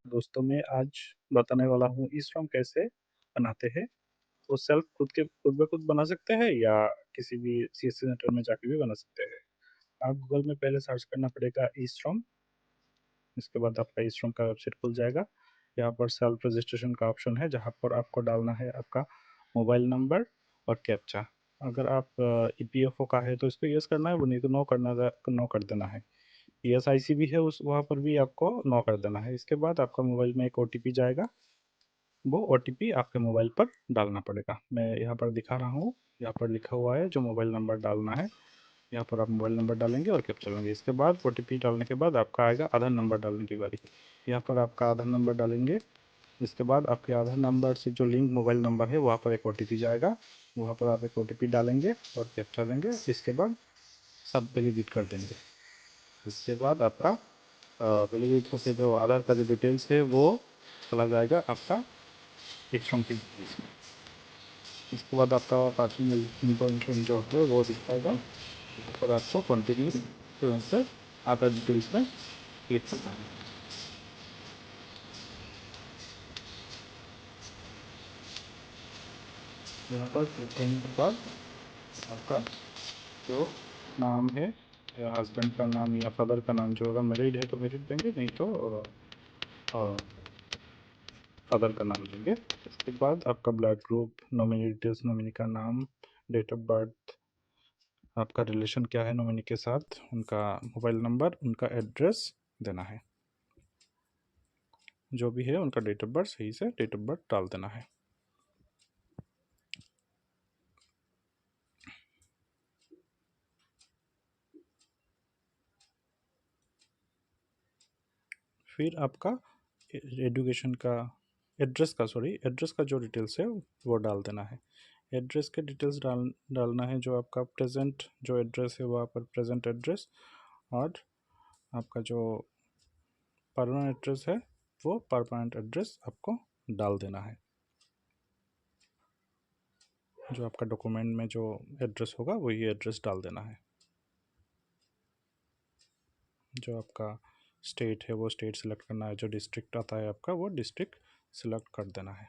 दोस्तों मैं आज बताने वाला हूँ ई-श्रम कैसे बनाते हैं। वो सेल्फ खुद ब खुद बना सकते हैं या किसी भी सीएससी सेंटर में जाके भी बना सकते हैं। आप गूगल में पहले सर्च करना पड़ेगा ई-श्रम। इसके बाद आपका ई-श्रम का वेबसाइट खुल जाएगा। यहाँ पर सेल्फ रजिस्ट्रेशन का ऑप्शन है जहाँ पर आपको डालना है आपका मोबाइल नंबर और कैप्चा। अगर आप ईपीएफओ का है तो इसको यस करना है, वो नहीं तो नो कर देना है। ईएसआईसी भी है उस वहाँ पर भी आपको नो कर देना है। इसके बाद आपका मोबाइल में एक ओटीपी जाएगा, वो ओटीपी आपके मोबाइल पर डालना पड़ेगा। मैं यहाँ पर दिखा रहा हूँ, यहाँ पर लिखा हुआ है जो मोबाइल नंबर डालना है। यहाँ पर आप मोबाइल नंबर डालेंगे और कैप्चा डालेंगे। इसके बाद ओटीपी डालने के बाद आपका आएगा आधार नंबर डालने की बारी। यहाँ पर आपका आधार नंबर डालेंगे। इसके बाद आपके आधार नंबर से जो लिंक मोबाइल नंबर है वहाँ पर एक ओटीपी जाएगा, वहाँ पर आप एक ओटीपी डालेंगे और कैप्चा देंगे। इसके बाद सब वैलिडेट कर देंगे। इसके बाद आपका वैलिडेट से जो आधार का जो डिटेल्स है वो चला जाएगा आपका एक सॉन्ग की। इसके बाद आपका पार्किंग इन्फॉर्मेशन जो है वो दिखाएगा और आपको कंटिन्यू से आधार डिटेल्स में क्लिक करना है। यहाँ पर क्लिक करने के बाद आपका जो नाम है या हस्बैंड का नाम या फादर का नाम, जो अगर मैरिड है तो मैरिड देंगे, नहीं तो फादर का नाम देंगे। इसके बाद आपका blood group, nominee details, nominee का नाम, डेट ऑफ बर्थ, आपका रिलेशन क्या है नॉमिनी के साथ, उनका मोबाइल नंबर, उनका एड्रेस देना है। जो भी है उनका डेट ऑफ बर्थ, सही से डेट ऑफ बर्थ डाल देना है। फिर आपका एजुकेशन का एड्रेस का जो डिटेल्स है वो डाल देना है। एड्रेस के डिटेल्स डालना है जो आपका प्रेजेंट जो एड्रेस है वहाँ पर प्रेजेंट एड्रेस, और आपका जो परमानेंट एड्रेस है वो परमानेंट एड्रेस आपको डाल देना है। जो आपका डॉक्यूमेंट में जो एड्रेस होगा वही एड्रेस डाल देना है। जो आपका स्टेट है वो स्टेट सिलेक्ट करना है। जो डिस्ट्रिक्ट आता है आपका वो डिस्ट्रिक्ट सिलेक्ट कर देना है।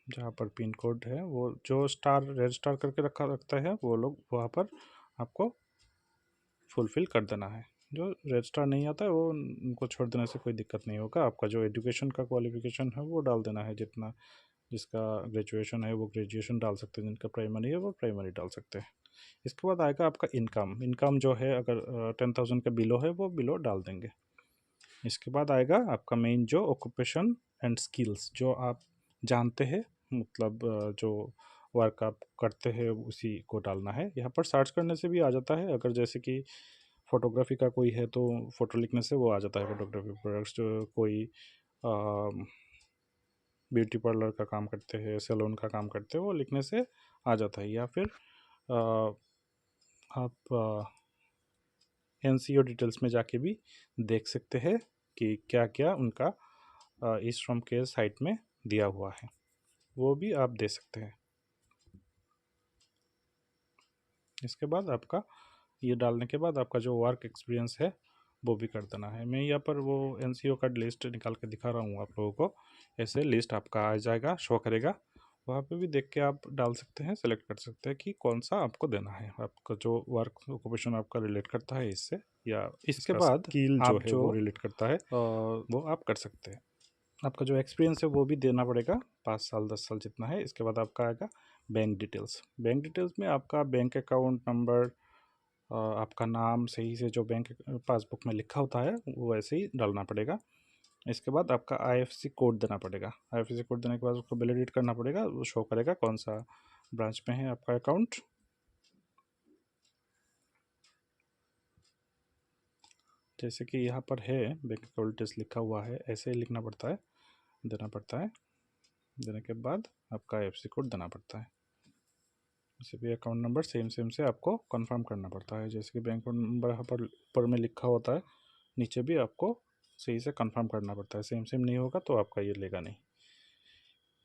जहाँ पर पिन कोड है वो जो स्टार रेड स्टार करके रखता है वो लोग वहाँ पर आपको फुलफ़िल कर देना है। जो रेड स्टार नहीं आता है वो उनको छोड़ देने से कोई दिक्कत नहीं होगा। आपका जो एजुकेशन का क्वालिफिकेशन है वो डाल देना है। जितना जिसका ग्रेजुएशन है वो ग्रेजुएशन डाल सकते हैं, जिनका प्राइमरी है वो प्राइमरी डाल सकते हैं। इसके बाद आएगा आपका इनकम। इनकम जो है अगर 10,000 का बिलो है वो बिलो डाल देंगे। इसके बाद आएगा आपका मेन जो ऑक्यूपेशन एंड स्किल्स, जो आप जानते हैं, मतलब जो वर्क आप करते हैं उसी को डालना है। यहाँ पर सर्च करने से भी आ जाता है। अगर जैसे कि फ़ोटोग्राफी का कोई है तो फ़ोटो लिखने से वो आ जाता है फ़ोटोग्राफी प्रोडक्ट्स। जो कोई ब्यूटी पार्लर का काम करते हैं, सैलून का काम करते हैं, वो लिखने से आ जाता है। या फिर आ, आप एनसीओ डिटेल्स में जाके भी देख सकते हैं कि क्या क्या उनका इस श्रम के साइट में दिया हुआ है, वो भी आप दे सकते हैं। इसके बाद आपका ये डालने के बाद आपका जो वर्क एक्सपीरियंस है वो भी कर देना है। मैं यहाँ पर वो एनसीओ का लिस्ट निकाल के दिखा रहा हूँ आप लोगों को। ऐसे लिस्ट आपका आ जाएगा, शो करेगा। वहाँ पे भी देख के आप डाल सकते हैं, सेलेक्ट कर सकते हैं कि कौन सा आपको देना है, आपका जो वर्क ऑक्यूपेशन आपका रिलेट करता है इससे, या इसके बाद स्किल जो आप है जो वो रिलेट करता है वो आप कर सकते हैं। आपका जो एक्सपीरियंस है वो भी देना पड़ेगा, 5 साल 10 साल जितना है। इसके बाद आपका आएगा बैंक डिटेल्स। बैंक डिटेल्स में आपका बैंक अकाउंट नंबर, आपका नाम सही से जो बैंक पासबुक में लिखा होता है वो वैसे ही डालना पड़ेगा। इसके बाद आपका आईएफएससी कोड देना पड़ेगा। आईएफएससी कोड देने के बाद उसको वैलिडेट करना पड़ेगा, वो शो करेगा कौन सा ब्रांच में है आपका अकाउंट। जैसे कि यहाँ पर है बैंक अकाउंट डिटेल्स लिखा हुआ है, ऐसे ही लिखना पड़ता है, देना पड़ता है। देने के बाद आपका आईएफएससी कोड देना पड़ता है। जैसे भी अकाउंट नंबर सेम सेम से आपको कंफर्म करना पड़ता है। जैसे कि बैंक नंबर यहाँ पर ऊपर में लिखा होता है, नीचे भी आपको सही से कंफर्म करना पड़ता है। सेम सेम नहीं होगा तो आपका ये लेगा नहीं।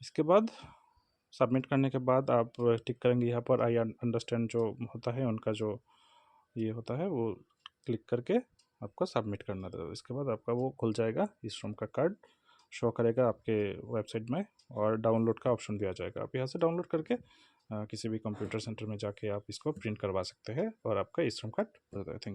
इसके बाद सबमिट करने के बाद आप टिक करेंगे यहाँ पर आई अंडरस्टैंड जो होता है उनका जो ये होता है वो क्लिक करके आपको सबमिट करना था। इसके बाद आपका वो खुल जाएगा, ई श्रम का कार्ड शो करेगा आपके वेबसाइट में, और डाउनलोड का ऑप्शन भी आ जाएगा। आप यहाँ से डाउनलोड करके किसी भी कंप्यूटर सेंटर में जाके आप इसको प्रिंट करवा सकते हैं और आपका ई श्रम कार्ड। थैंक